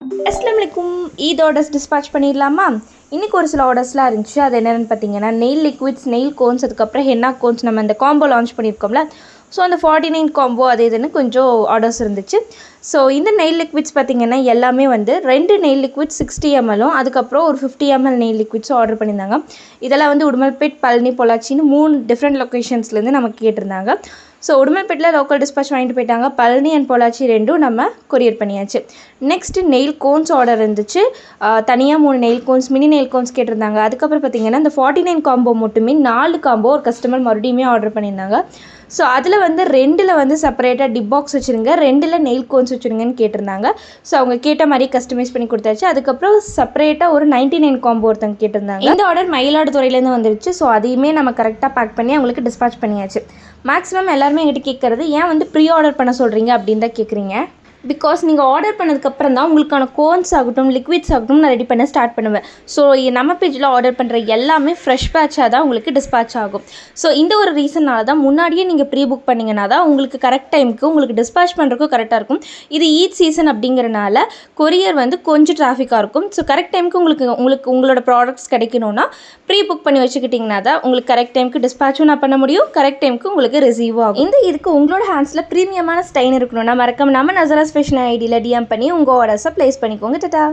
அஸ்ஸலாமு அலைக்கும். Eid orders dispatch பண்ணிடலாமா? இன்றைக்கி ஒரு சில ஆர்டர்ஸ்லாம் இருந்துச்சு. அது என்னென்னு பார்த்தீங்கன்னா, நெயில் லிக்விட்ஸ், நெயில் கோன்ஸ், அதுக்கப்புறம் ஹென்னா கோன்ஸ் நம்ம இந்த காம்போ லான்ச் பண்ணியிருக்கோம்ல. ஸோ அந்த 49 காம்போ அது இதுன்னு கொஞ்சம் ஆர்டர்ஸ் இருந்துச்சு. ஸோ இந்த நெயில் லிக்விட்ஸ் பார்த்திங்கன்னா எல்லாமே வந்து 2 நெயில் லிக்விட்ஸ் 60 ml அதுக்கப்புறம் ஒரு 50 ml நெயில் லிக்விட்ஸும் ஆர்டர் பண்ணியிருந்தாங்க. இதெல்லாம் வந்து உடுமல்பேட், பழனி, பொள்ளாச்சின்னு 3 டிஃப்ரெண்ட் லொக்கேஷன்ஸ்லேருந்து நமக்கு கேட்டிருந்தாங்க. ஸோ உடுமல்பேட்டில் லோக்கல் டிஸ்பேச் வாங்கிட்டு போயிட்டாங்க. பழனி அண்ட் பொள்ளாச்சி 2ம் நம்ம கொரியர் பண்ணியாச்சு. நெக்ஸ்ட்டு நெயில் கோன்ஸ் ஆர்டர் இருந்துச்சு. தனியாக 3 nail cones, mini nail cones கேட்டிருந்தாங்க. அதுக்கப்புறம் பார்த்திங்கன்னா இந்த 49 காம்போ மட்டுமே 4 காம்போ ஒரு கஸ்டமர் மறுபடியுமே ஆர்டர் பண்ணியிருந்தாங்க. ஸோ அதில் வந்து 2ல் வந்து செப்பரேட்டாக டிப் பாக்ஸ் வச்சுருங்க, 2ல் நெயில் கோன்ஸ் வச்சுருங்கன்னு கேட்டிருந்தாங்க. ஸோ அவங்க கேட்ட மாதிரி கஸ்டமைஸ் பண்ணி கொடுத்தாச்சு. அதுக்கப்புறம் செப்பரேட்டாக ஒரு 99 காம்போ ஒருத்தங்க கேட்டிருந்தாங்க. இந்த ஆர்டர் மயிலாடுதுறையிலேருந்து வந்துருச்சு. ஸோ அதையுமே நம்ம கரெக்டாக பேக் பண்ணி அவங்களுக்கு டிஸ்பேச் பண்ணியாச்சு. மேக்ஸிமம் எல்லாருமே எங்கிட்ட கேட்குறது, ஏன் வந்து ப்ரீ ஆர்டர் பண்ண சொல்கிறீங்க அப்படின்னு தான் கேட்குறீங்க. பிகாஸ் நீங்கள் ஆர்டர் பண்ணதுக்கப்புறம் தான் உங்களுக்கான கோன்ஸ் ஆகட்டும், லிக்விட்ஸ் ஆகட்டும் நான் ரெடி பண்ண ஸ்டார்ட் பண்ணுவேன். ஸோ நம்ம பேஜில் ஆர்டர் பண்ணுற எல்லாமே ஃப்ரெஷ் பேட்சாக தான் உங்களுக்கு டிஸ்பேச் ஆகும். ஸோ இந்த ஒரு ரீசனால் தான் முன்னாடியே நீங்கள் ப்ரீ புக் பண்ணிங்கன்னா தான் உங்களுக்கு கரெக்ட் டைமுக்கு உங்களுக்கு டிஸ்பேச் பண்ணுறதுக்கும் கரெக்டாக இருக்கும். இது ஈத் சீசன் அப்படிங்கிறனால கொரியர் வந்து கொஞ்சம் டிராஃபிக்காக இருக்கும். ஸோ கரெக்ட் டைமுக்கு உங்களோட ப்ராடக்ட்ஸ் கிடைக்கணும்னா ப்ரீ புக் பண்ணி வச்சுக்கிட்டிங்கன்னா தான் உங்களுக்கு கரெக்ட் டைமுக்கு டிஸ்பேச்சும் நான் பண்ண முடியும், கரெக்ட் டைமுக்கு உங்களுக்கு ரிசீவ் ஆகும். இந்த இதுக்கு உங்களோட ஹேண்ட்ஸில் ப்ரீமியமான ஸ்டைன் இருக்கணும்னா மறக்காம நம்ம நசராஸ் ஃபேஷன் ஐடியில் டிஎம் பண்ணி உங்கள் ஆர்டர்ஸை ப்ளேஸ் பண்ணிக்கோங்க. டாடா.